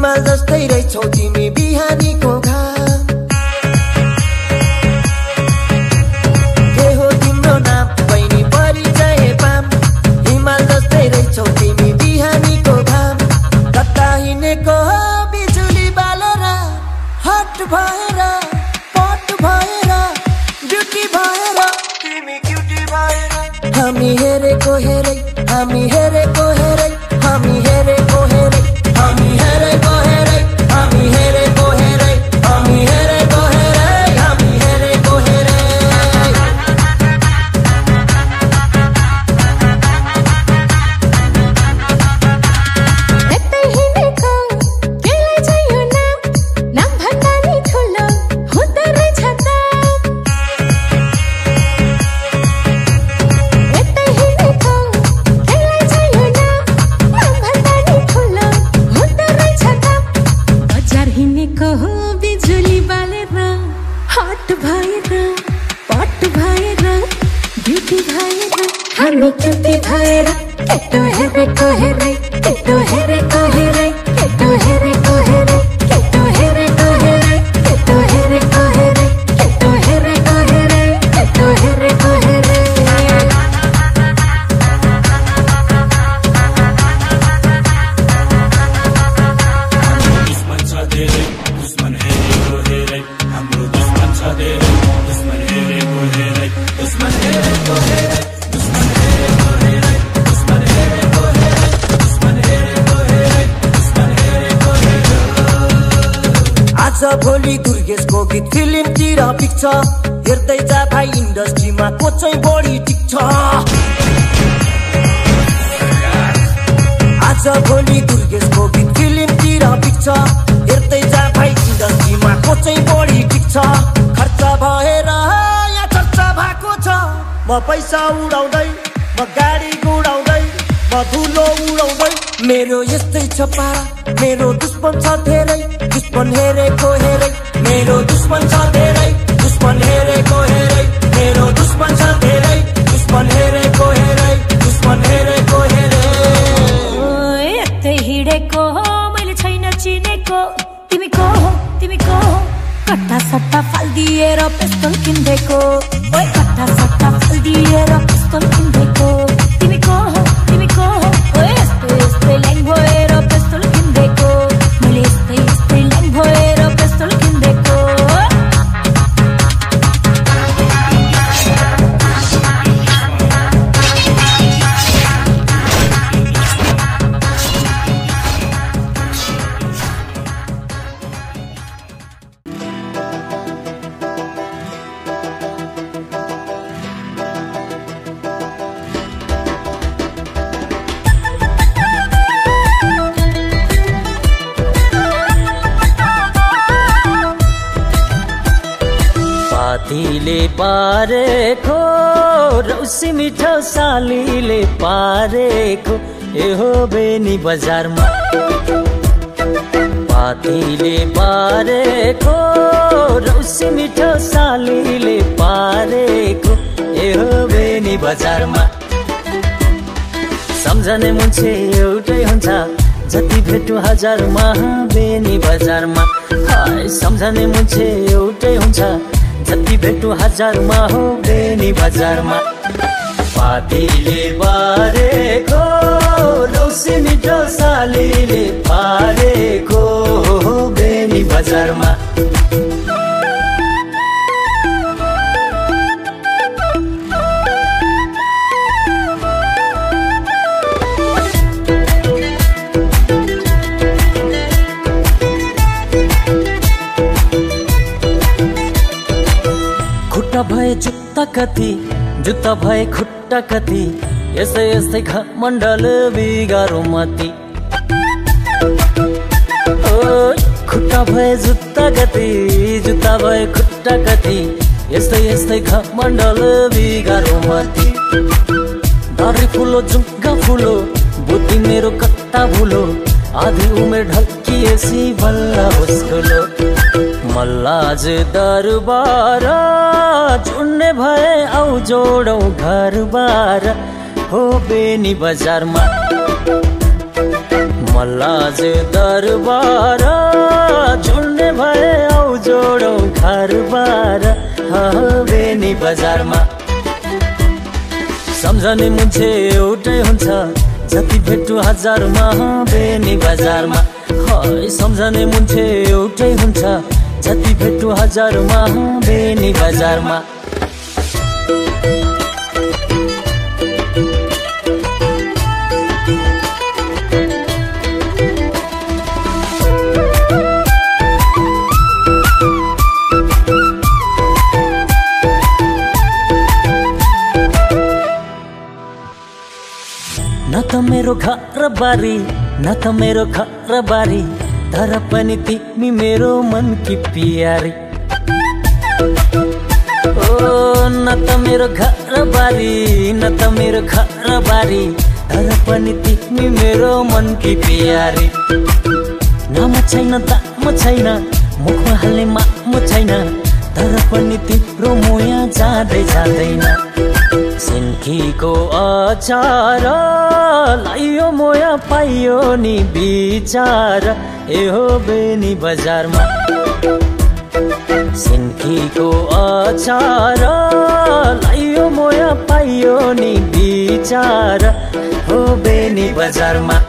हिमाल जस्तै रहेछौ तिमी बिहानीको घाम के हो तिम्रो नाम बहिनी परिचय पाम हिमाल जस्तै रहेछौ तिमी बिहानीको घाम कता हिँडेको हो बिजुली बालेर हट भएर पट भएर ब्युटी भएर तिमी क्युटी भएर हामी हेरेको हेरै हामी हेरेको हेरै हामी हेरेको हेरै हामी हेरेको हेरै हामी हेरेको हेरै हामी हेरेको हेरै हामी हेरेको हेरै कतै हिँडेको केलाई चाहियो नाम भन्दा नि ठुलो हुँदो रहेछ त कतै हिँडेको केलाई चाहियो नाम भन्दा नि ठुलो हुँदो रहेछ त बजार हिँडेको हो बिजुली बालेर हट भएर पट भएर ब्युटी भएर हामी क्युटी भएर केटो हेरेको हेरै केटो हेरेको हेरै केटो हेरेको हेरै केटो हेरेको हेरै केटो हेरेको हेरै केटो हेरेको हेरै केटो हेरेको हेरै दुश्मन छ धेरै दुश्मन हेरेको हेरै हाम्रो दुश्मन छ धेरै दुश्मन हेरेको हेरै दुश्मन हेरेको हेरै दुश्मन हेरेको हेरै दुश्मन हेरेको हेरै दुश्मन हेरेको हेरै दुश्मन हेरेको हेरै आज भोलि दुर्गेशको गीत फिल्मतिर पिक्छ हेर्दै जा भाइ इन्डस्ट्रीमा को चाहिँ बढी टिक्छ आज भोलि दुर्गेशको गीत फिल्मतिर पिक्छ हेर्दै जा भाइ इन्डस्ट्रीमा को चाहिँ बढी टिक्छ खर्च भएर यहाँ चर्चा भएको छ म पैसा उडाउँदै म गाडी गुडाउँदै म धुलो उडाउँदै मेरो यस्तै छ पारा मेरो दुश्मन छ धेरै दुश्मन हेरेको हेरै मेरो दुश्मन छ धेरै दुश्मन हेरेको हेरै मेरो दुश्मन छ धेरै दुश्मन हेरेको हेरै दुश्मन हेरेको हेरै यतै हिँडेको हो मैले छैन चिनेको तिमी को हो कट्टा सट्टा फालिदिएर पिस्तोल किन्देको ओइ कट्टा सट्टा फालिदिएर पिस्तोल किन्देको तिमी को हो ओइ यस्तै ल्याङ भएर पिस्तोल किन्देको मैले यस्तै ल्याङ भएर पिस्तोल किन्देको पातीले पारेको रौसी मिठो सालीले पारेको ए हो बेनी बजारमा पातीले पारेको रौसी मिठो सालीले पारेको ए हो बेनी बजारमा सम्झने मान्छे एउटै हुन्छ जति भेटु हजारमा बेनी बजारमा सम्झने मान्छे एउटै हुन्छ जति भेटु हजारमा हो बेनी बजारमा पातीले पारेको रौसी मिठो सालीले पारेको हो बेनी बजारमा खुट्टा भए जुत्ता कति जुत्ता भए खुट्टा कति यस्तै यस्तै मण्डल बिगारो मती खुट्टा भए जुत्ता कति जुत्ता भए खुट्टा कति यस्तै यस्तै मण्डल बिगारो मती दारी फुलो जुङ्गा फुलो बुद्धि मेरो कत्ता भुलो आधी उमेर ढल्किएसी बल्ल होस्कुलो मल्लाज दरबार जुन्ने भए आउ जोडौं घरबार हो बेनी बजारमा मल्लाज दरबार जोड्ने भए औ जोडौँ खारबार बेनी बजारमा सम्झने मुन्छे एउटै हुन्छ जति भेटु हजारमा बेनी बजारमा सम्झने मुन्छे एउटै हुन्छ जति भेटु हजारमा बेनी बजारमा न त मेरो घर बारी न त मेरो घर बारी तर पनि तिमी मेरो मनकी प्यारी ओ न त मेरो घर बारी न त मेरो घर बारी तर पनि तिमी मेरो मनकी प्यारी नाम छैन दाम छैन मुखमा हाल्ने माम छैन तर पनि तिम्रो मोया जाँदै जाँदैन सिन्कीको अचार लाइयो मोया पाइयो नि विचार ए हो बेनी बजारमा सिन्कीको अचार लाइयो मोया पाइयो नि विचार हो बेनी बजारमा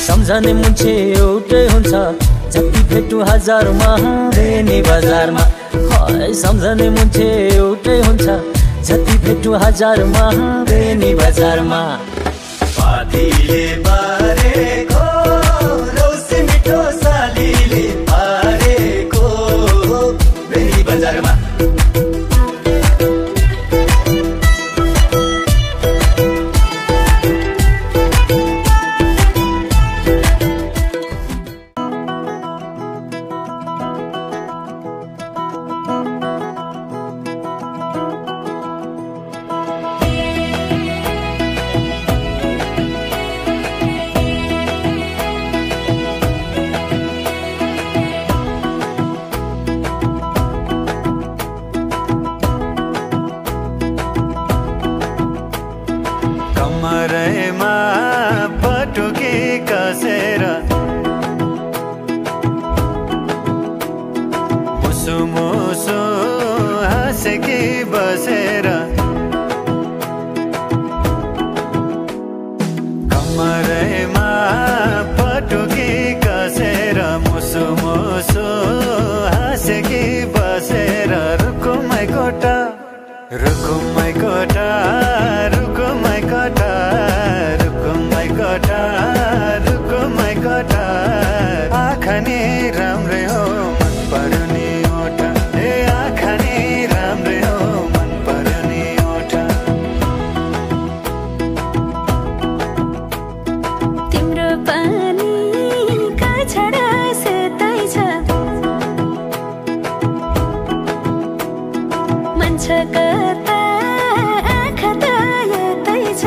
सम्झने मुन्छे एउटै हुन्छ जति भेटु हजारमा बेनी बजारमा सम्झने मुन्छे एउटै हुन्छ जति भेटु हजारमा बेनी बजारमा पातीले बारेको रौसी मिठो सालीले बारेको बेनी बजारमा कमरैमा पटुकी कसेर मुसु मुसु हाँसेकी बसेर कमरैमा पटुकी कसेर मुसु मुसु हाँसेकी बसेर रुकुमै कोटा रुकुमै कोटा रुकुमै कोटा रुकुमै कोटा रुकुमै कोटा आँखा नि राम्रै हो मन पर्ने ओठा ए आँखा नि राम्रै हो मन पर्ने ओठा तिम्रो पानीका छडा सेतै छ मन छ कता आँखा त यतै छ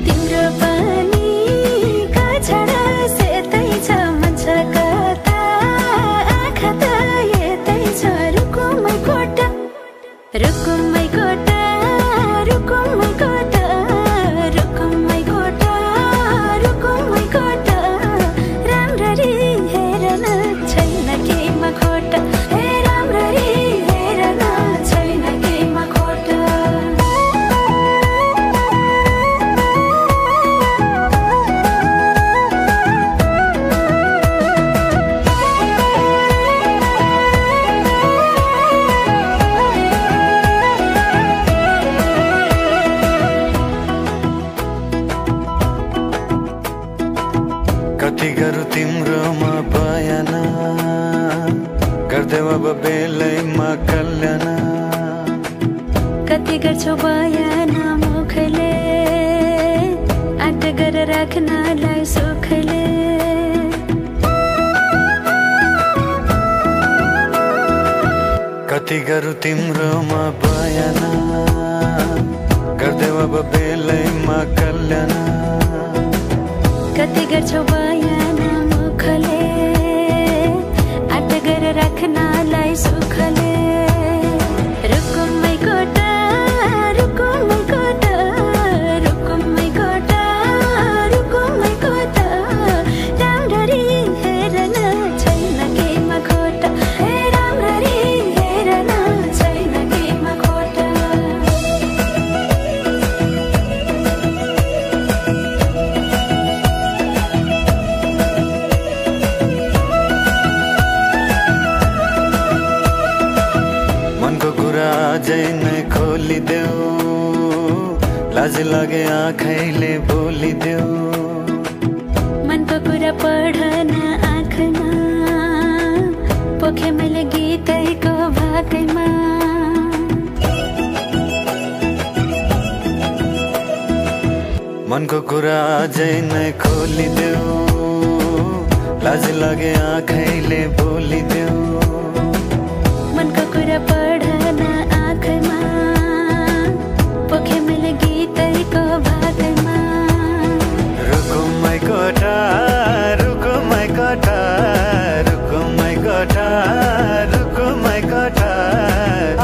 तिम्रो पानीका छडा सेतै छ मन छ कता आँखा त यतै छ रुकुमै कोटा रुकुमै कोटा रुकुमै कोटा रुकुमै कोटा रुकुमै कोटा राम्ररी हेर्न छैन केमा खोटा हे राम्ररी हेर्न छैन केमा खोटा कति गरौँ तिम्रोमा बयान गर्दै अब बेलैमा कल्याण कति गर्छौ बयान मुखले आँट गरेर राख्नलाई सुखले कति गरौँ तिम्रोमा बयान गर्दै अब बेलैमा कल्याण कति गर्छौ बयान मुखले आँट गरेर राख्नलाई सुखले रुकुमै कोटा रुकुमै कोटा लागे आँखैले बोलिदेऊ मनको कुरा पढ्न आँखमा पोखे मैले गीतैको भाकैमा मनको कुरा अझै नै खोलिदेऊ लाज लागे आँखैले बोलिदेऊ मनको कुरा पढ्न आँखमा पोखे मैले गीतैको भाकैमा रुको मै कोठा रुको मै कोठा रुको मै कोठा रुको मै कोठा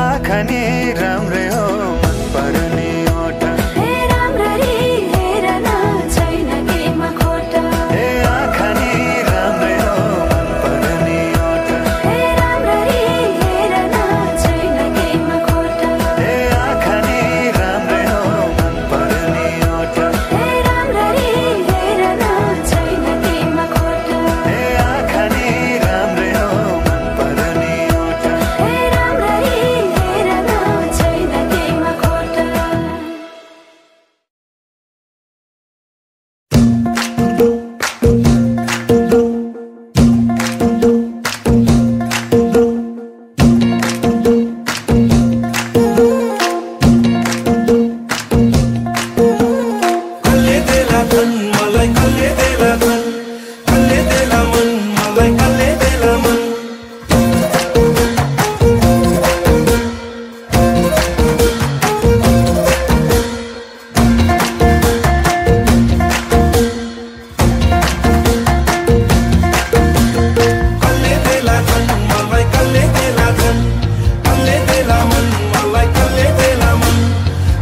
आँखा नि राम्रै हो मन पर्ने ओठा हे राम्ररी हेर न छैन केमा खोटा ए आँखा नि राम्रै हो मन पर्ने ओठा हे राम्ररी हेर न छैन केमा खोटा ए आँखा नि राम्रै हो मन पर्ने ओठा हे राम्ररी हेर न छैन केमा खोटा ए आँखा नि राम्रै हो मन पर्ने ओठा हे राम्ररी हेर न छैन केमा खोटा कल्ले देला धन मलाई कल्ले देला धन कल्ले देला मन मलाई कल्ले देला मन कल्ले देला धन मलाई कल्ले देला धन कल्ले देला मन मलाई कल्ले देला मन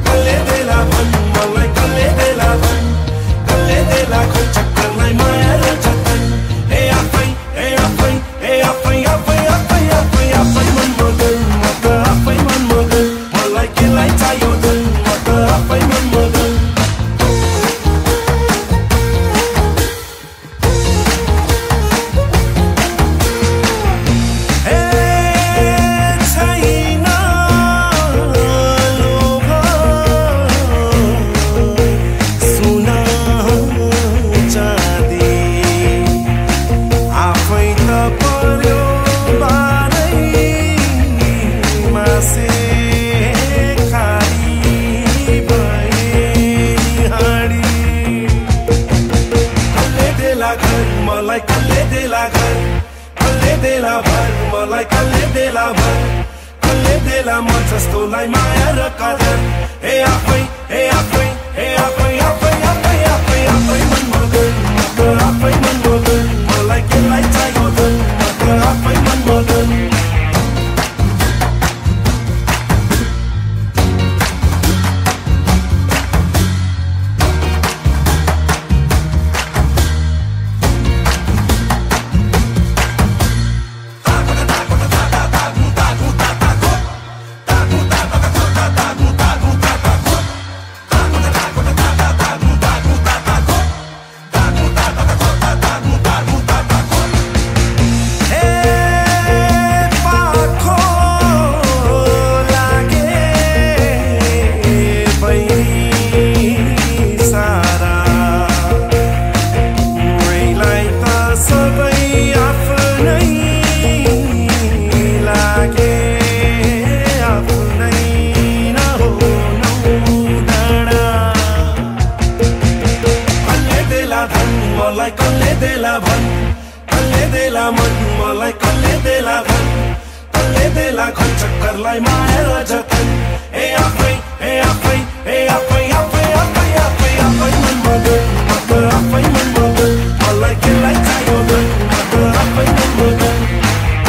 कल्ले देला मन मलाई कल्ले देला मन कल्ले देला खोइ चक्करलाई माया र जतन ए आफै आफै आफै आफै आफै आफै मन मगन म त आफै मन मगन मलाई केलाई चाहियो धन म त आफै मन मगन छैन लोभ सुना चाँदी आफै त पर्यो बारैमा से खाली भए हाँडी कल्ले देला घर मलाई कल्ले देला घर कल्ले देला भर मलाई कल्ले देला भर कल्ले देला म जस्तोलाई माया र कदर ए आफै आफै आफै आफै आफै आफै मन मगन म त आफै मन मगन मलाई केलाई चाहियो धन म त आफै मन मगन मलाई कल्ले देला भन कल्ले देला मन मलाई कल्ले देला धन कल्ले देला घर चक्करलाई माया र जतन ए आफै आफै आफै आफै आफै आफै आफै मन मगन म त आफै मन मगन मलाई केलाई चाहियो धन म त आफै मन मगन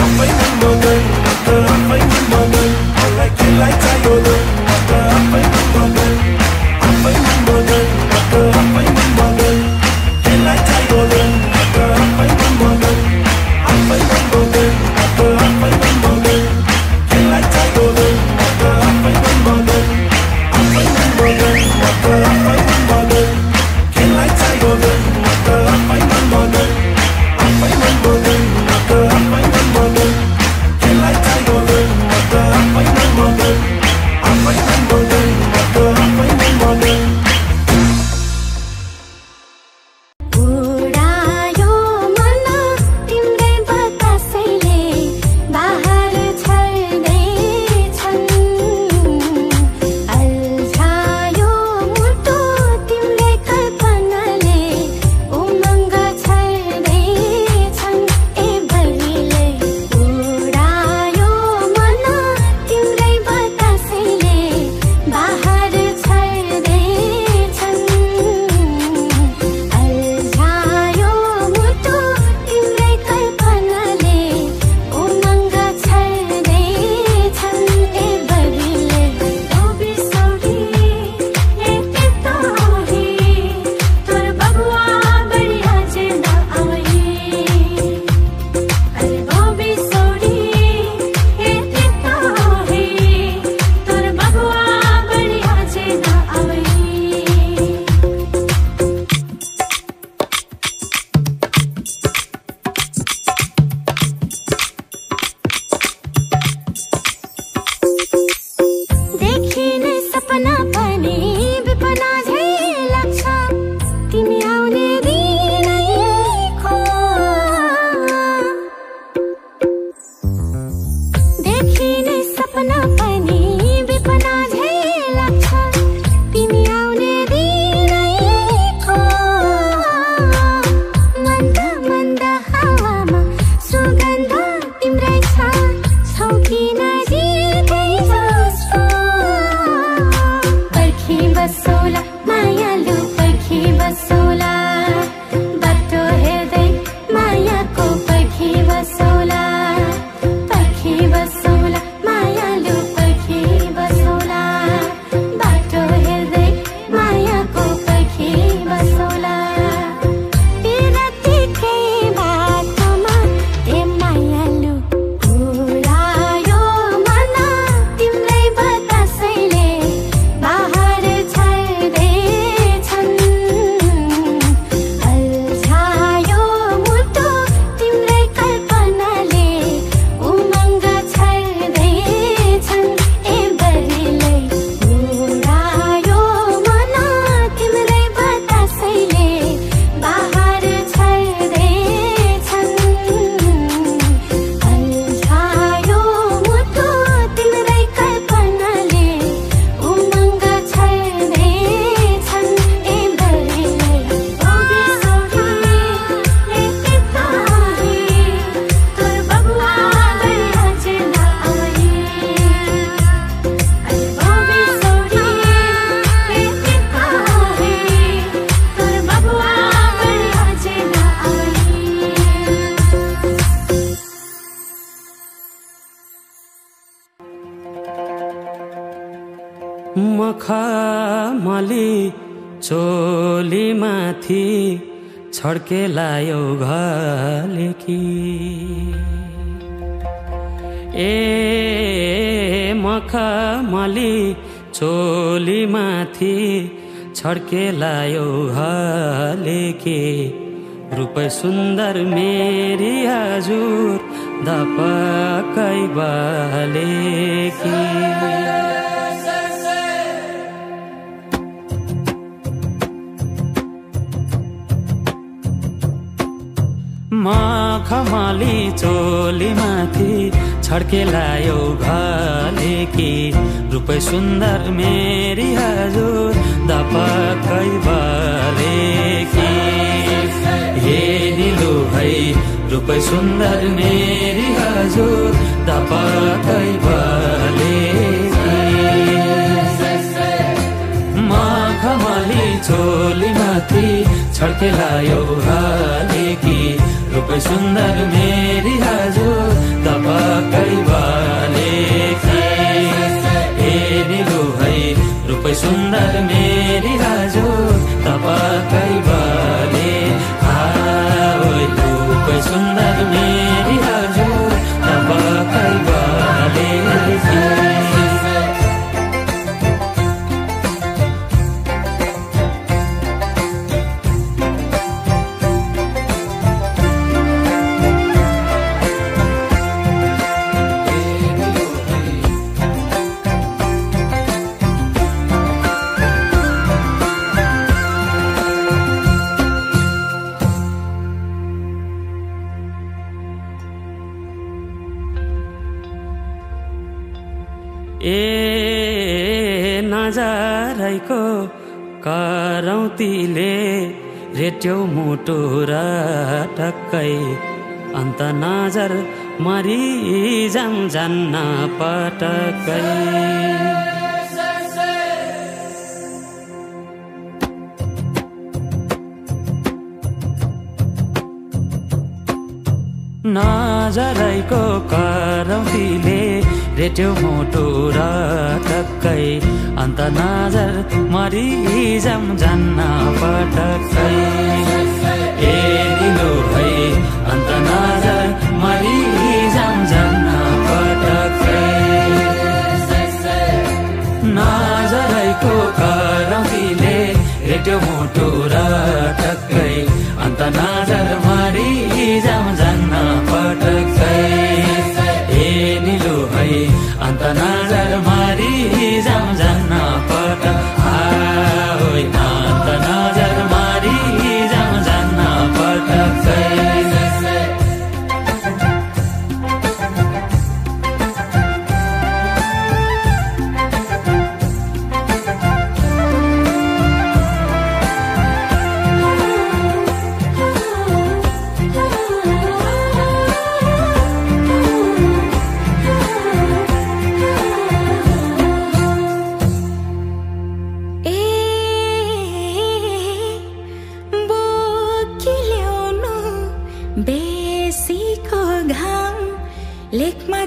आफै मन मगन म त आफै मन मगन मलाई केलाई चाहियो धन म त आफै मन मगन आफै मन मगन म त आफै मन मगन केलाई चाहियो धन म त आफै मन मगन आफै मन मगन म त आफै मन मगन केलाई चाहियो धन म त आफै मन मगन आफै मन मगन मखमली चोलीमाथि छड्केलायो घलेकी ए मखमली चोलीमाथि छड्केलायो घलेकी रूपै सुन्दर मेरी हजुर दपकै बालेकी मखमली चोलीमाथि छड्केलायो घलेकी रूपै सुन्दर मेरी हजुर दपकै बालेकी हे निलो है रूपै सुन्दर मेरी हजुर दपकै बालेकी मखमली चोलीमाथि छड्केलायो घलेकी रूपै सुन्दर मेरी हजुर दपकै बालेकी हे निलो है रूपै सुन्दर मेरी हजुर दपकै बाले रूपै सुन्दर मेरी हजुर दपकै बालेकी ए नजारैको करौतीले रेट्यो मुटु र टक्कै अन्त नजर मरि जान्न पटक्कै नजरैको करौतीले रेट्यो मुटु र टक्कै अन्त नजर मरि जान्न पटक्कै ए निलो है अन्त नजर मरि जान्न पटक्कै नजरैको करौतीले रेट्यो मुटु र टक्कै अन्त नजर मरि जान्न पटक्कै ए निलो है अन्त नजर मरि जान्न पटक्कै अन्त नजर मरि जान्न पटक्कै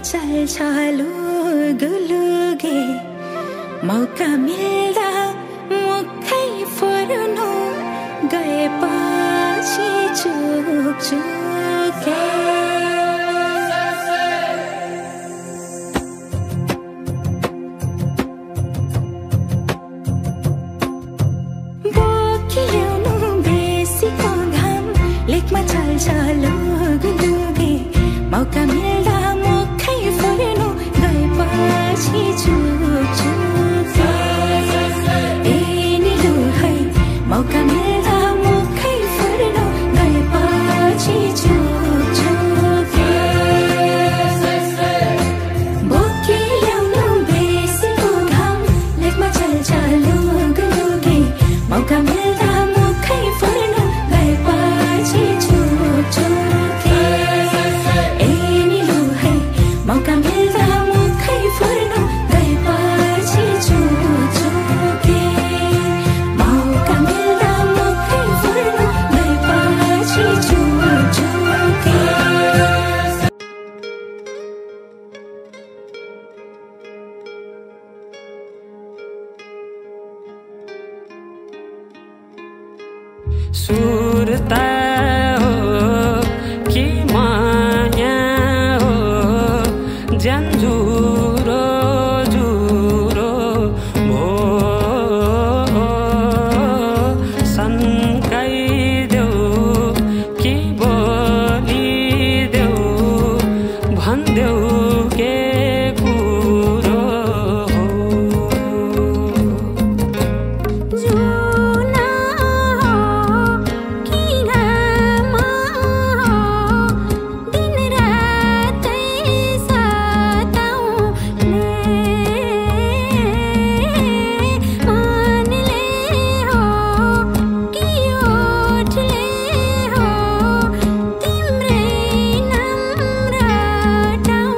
चल्छ लुगुलुगे मौका मिल्दा मुखै फर्नु गएपछि चुके बोकिल्याउनु बेसीको घाम लेखमा चल्छ लुगुलुगे मौका मिल्दा मुखै फर्नु गएपछि चुके ए निलो है मौका मिल्दा मुखै फर्नु गएपछि चुके बोकिल्याउनु बेसीको घाम लेखमा चल्छ लुगुलुगे मौका मिल्दा मुखै फर्नु गएपछि चुके आतुरता हो कि माया हो ज्यान जुरो जुरो भो सन्काइदेऊ कि बोलिदेऊ भन्देऊ के कुरो हो जुना हो कि घाम हो दिन रातै सताउने मनले हो कि ओठले हो तिम्रै नाम रटाउने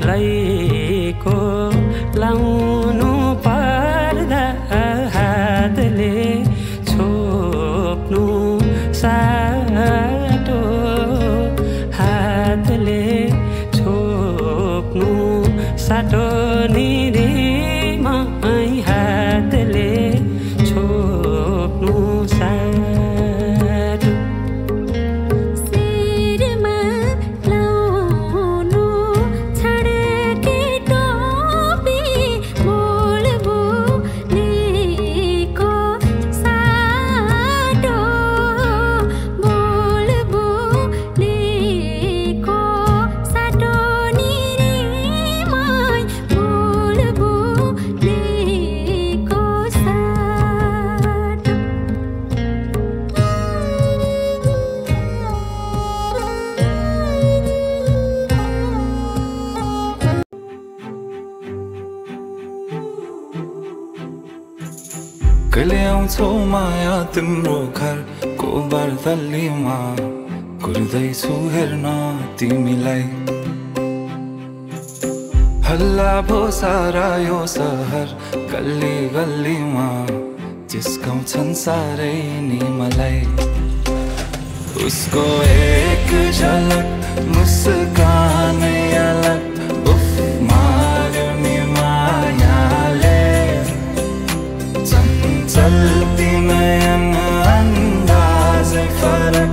कपालैको लाउनु पर्दा हातले छोप्नु साटो हातले छोप्नु साटो निरीमै हातले छोप्नु साटो शिरमा लाउनु छड्के टोपी बोल बोलेको साटो बोल बोलेको साटो निरीमै बोल बोलेको साटो कहिले आउँछौ माया तिम्रो घरको बर्दलीमा कुर्दैछु हेर्न तिमीलाई हल्ला भो सारा यो सहर गल्ली गल्लीमा जिस्काउँछन् सारै नि मलाई उसको एक झलक मुस्कानै अलग उफ मार्यो नि मायाले चल्ती नयन अन्दाजै फरक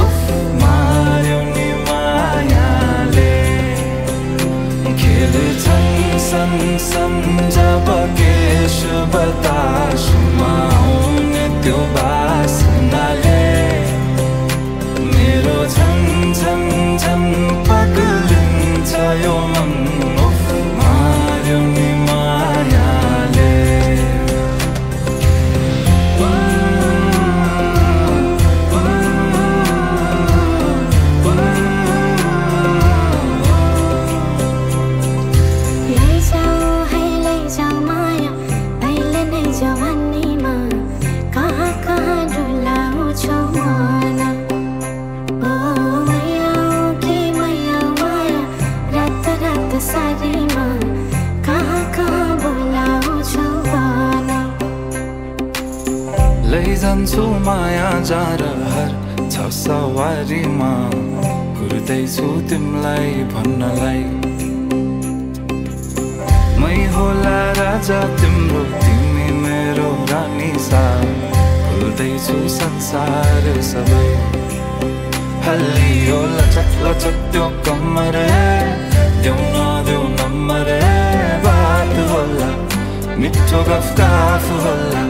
उफ मार्यो नि मायाले खेल्छन् सन जब केश बतासुमा आउने त्यो बासनाले मेरो झन् झन् झन् पग्लिन्छ यो मन उफ मार्यो नि मायाले लैजाऊ है लैजाऊ माया अहिले नै जवानीमा कहाँ कहाँ डुलाउँछौ मन ओ मैया कि मैया माया रात रात सारीमा कहाँ कहाँ बोलाउँछौ भन लैजान्छु माया जारहर छ सवारीमा कुर्दैछु तिमीलाई भन्नलाई मै होला राजा तिम्रो तिमी मेरो रानी सा भुल्दैछु संसार सबै हल्लियो लचक लचक त्यो कम्मर देऊ नदेऊ नम्बर बात होला मिठो गफ होला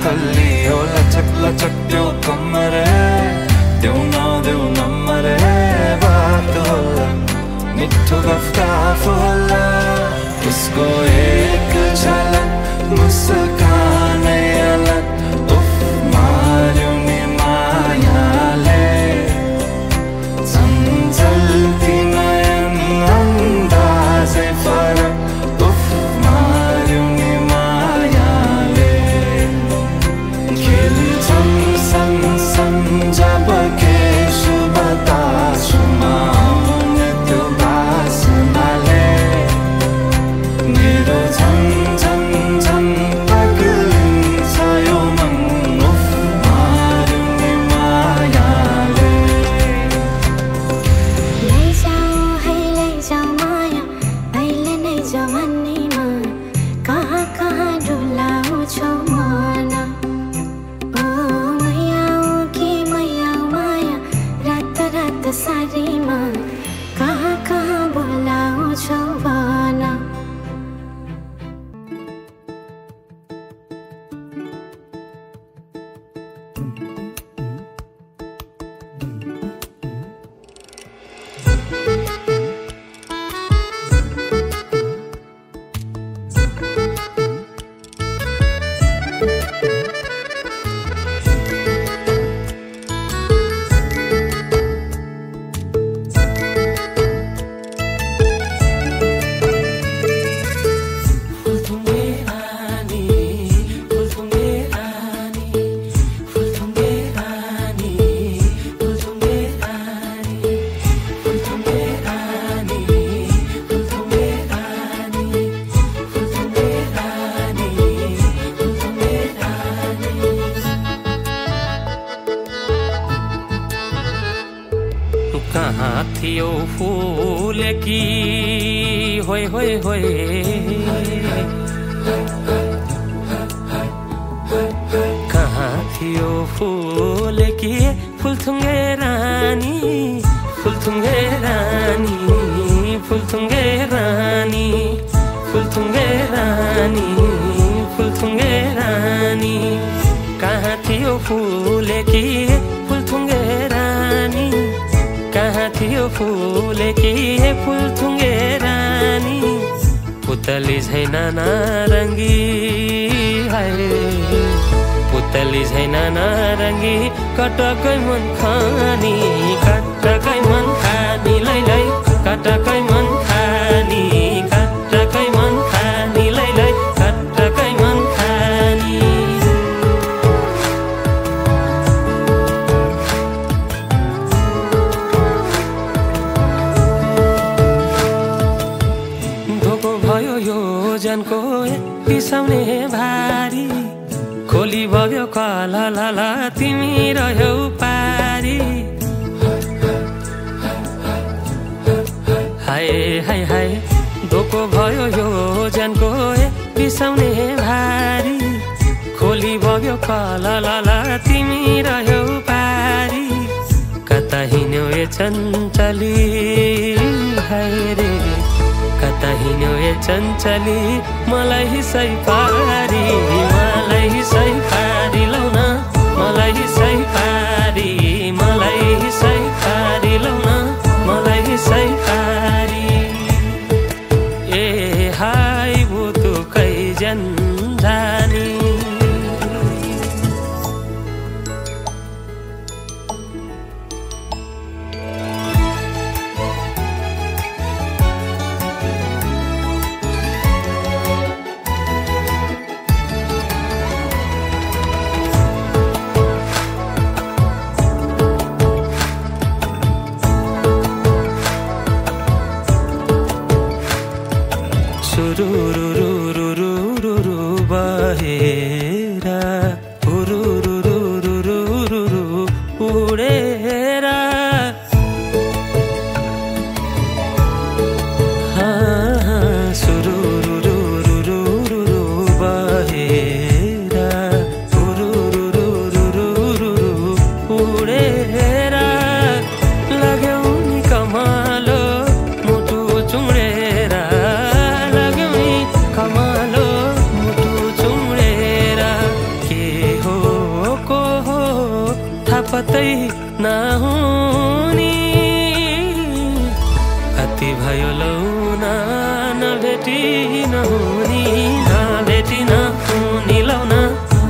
हल्लियो लचक लचक त्यो कम्मर देऊ नदेऊ नम्बर बात होला मिठो गफ होला उसको एक झलक मुस्कानै अलग उफ मार्यो नि मायाले चल्ती नयन अन्दाजै फरक उफ मार्यो नि मायाले खेल्छन् सन जब केश बतासुमा आउने त्यो बासनाले मेरो झन् झन् झन् थियो फूल कि होय होय होय कहाँ थियो फूल कि फुलथुङ्गे रानी फुलथुङ्गे रानी फुलथुङ्गे रानी फुलथुङ्गे रानी फुलथुङ्गे रानी कहाँ थियो फूल कि फुलथुङ्गे रानी कहाँ थियो फूल कि फुलथुङ्गे रानी पुतली छैन नारङ्गी हाय पुतली छैन नारङ्गी कटकै मन खानी कटकै मन खानी लै लै कटकै मन खानी कटकै मन खानी लै लै कटकै मन खानी धोको भयो यो जनको बिसाउने भारी खोली बग्यो कला लाला तिमी रह्यौ पारी हाय हाय हाय धोको भयो यो जनको बिसाउने भारी खोली बग्यो कला लाला तिमी रह्यौ पारी कता हिँड्यौ ए चञ्चली हाय रे कता हिँड्यौ ए चञ्चली मलाई सही पारी मलाई सही पारी लौन मलाई सही पारी मलाई सही पारी लौन मलाई सही पारी ए हाय बुतुकै जन्जानी रुरुरुरुरुरुरु बहेरा रुरुरुरुरुरुरु उडेरा सुरुरुरुरुरुरु बहेरा रुरुरुरुरुरु उडेरा लाग्यौ नि कमालो मुटु चुडेरा कमालो मुटु चुडेर के हो को हो थाहा पत्तै नहुनी कति भयो लौन नभेटी नहुनी नभेटी नहुनी लौन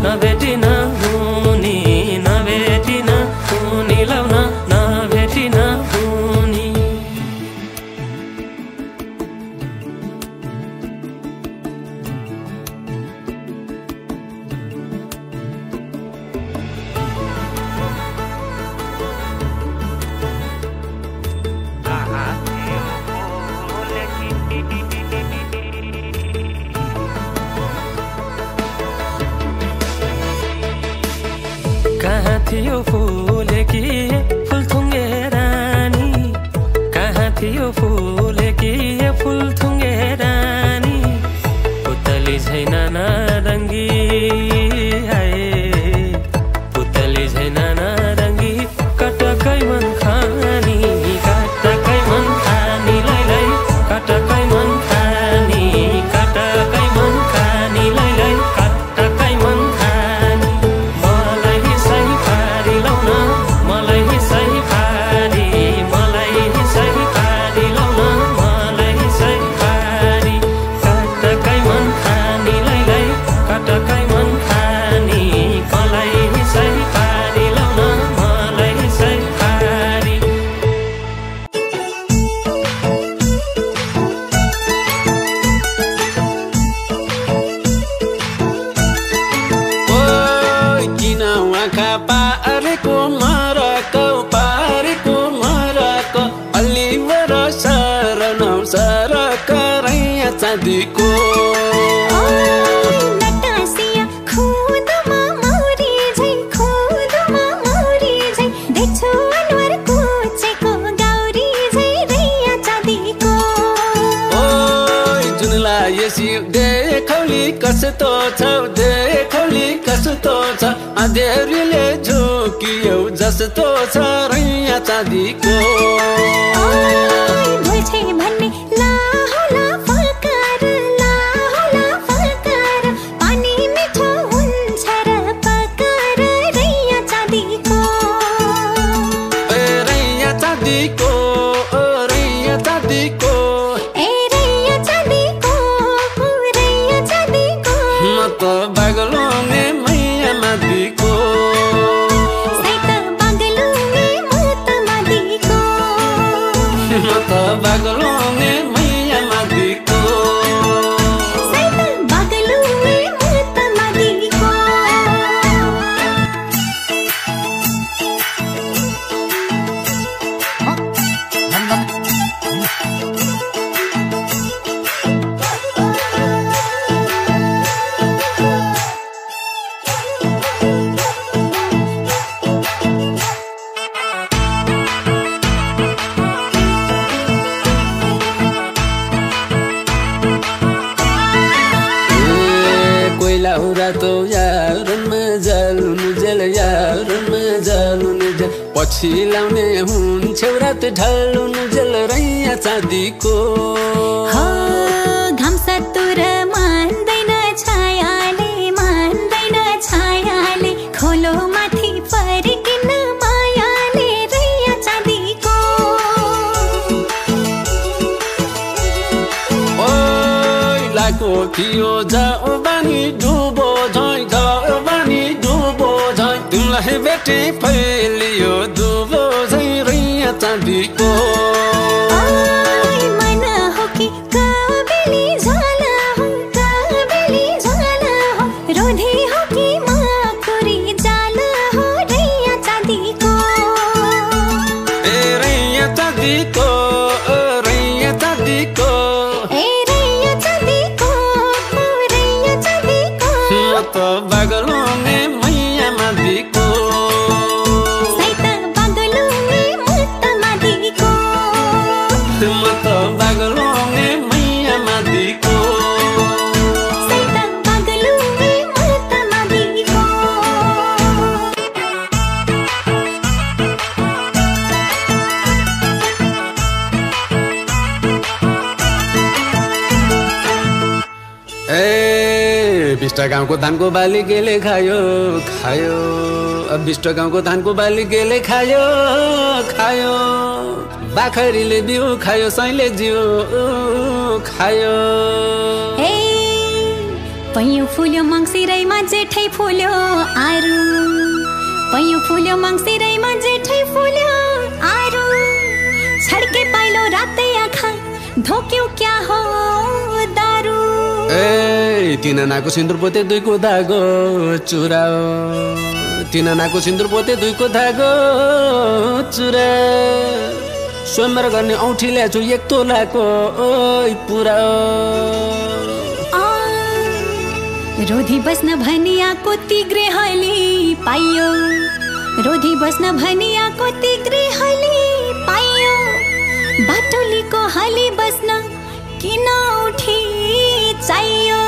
नभेटी नहुनी नभेटी नहुनी लौन नभेटी नहुनी कहाँ थियो फूल कि फुलथुङ्गे रानी कहाँ थियो फूल कि फुलथुङ्गे रानी पुतली छैन नारङ्गी हाय पुतली छैन नारङ्गी कटकै मन खानी कटकै मन खानी लै लै कटकै मन खानी कटकै मन खानी लै लै कटकै मन खानी मलाई सही पारी लौन मलाई सही पारी मलाई सही पारी लौन मलाई सही पारी कटकै मन खानी लै लै छ देखली कस्तो छ अँधेरीले झुकियो जस्तो छ रैया चाँदीको भुल्छे भन्ने ला होला फलकार पानी मिठो हुन्छ र पकार रैया चाँदीको रैया चाँदीको रैया चाँदीको म त बागलुङे मैया मादिको म त बागलुङे मैया मादिको रातो यारमा जालुनु जेल यारमा जालुनु जेल पछि लाउने हुन्छ रात ढालुनु जेल रैया चाँदीको घाम सतुर मान्दैन छायाले खोलो माथि फर्किन मायाले रैया चाँदीको ओइ लाको थियो जाऊ बानी डुबो झै जाऊ बानी डुबो झै तिमीलाई भेटे फैलियो डुबो झै रैया चाँदीको मन हो कि काबेली झाला हो रोधी हो कि माकुरी जाला हो रैया चाँदीको रैया चाँदीको रैया चाँदीको म त बागलुङे मैया मादिको म त बागलुङे मैया मादिको बिष्ट गाउँको धानको बाली गेले खायो अब बिष्ट गाउँको धानको बाली गेले खायो बाखरीले बिउ खायो साइले जिउ खायो पैयो फुल्यो मङ्सिरैमा जेठै फुल्यो आरु पैयो फुल्यो मङ्सिरैमा जेठै फुल्यो आरु छड्के पाइलो रातै आँखा धोक्यो क्या हो दारू तिन नाको सिन्दुर पोते दुईको धागो चुराओ तिन नाको सिन्दुर पोते दुईको धागो चुरा स्वयंवर गर्ने औँठी ल्याछु एक तोलाको पुराओ रोधी बस्न भनियाको तिग्रे हली पाइयो रोधी बस्न भनियाको तिग्रे हली पाइयो बाटोलीको हली बस्न किन उठी चाहियो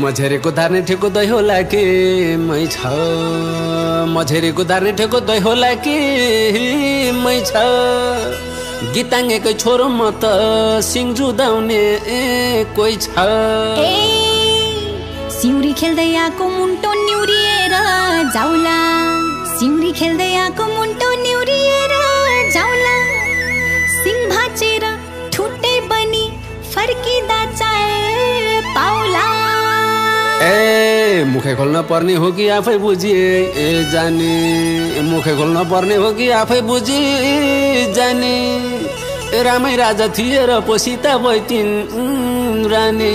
मझेरेको धार्ने ठेको दही होला कि मै छ मझेरेको धार्ने ठेको दही होला कि मै छ गीताङ्गेकै छोरो म त सिङ जुदाउने कोही छ सिउरी खेल्दै आएको मुन्टो निउरिएर जाउला सिउरी खेल्दै आएको मुन्टो निउरिएर जाउला सिङ भाचेर ठुटे बनी फर्किँदा चाल पाउला मुखे खोल्न पर्ने हो कि आफै बुझिए जाने मुखे खोल्न पर्ने हो कि आफै बुझी जाने रामै राजा थिए र पो सीता भइथिन् रानी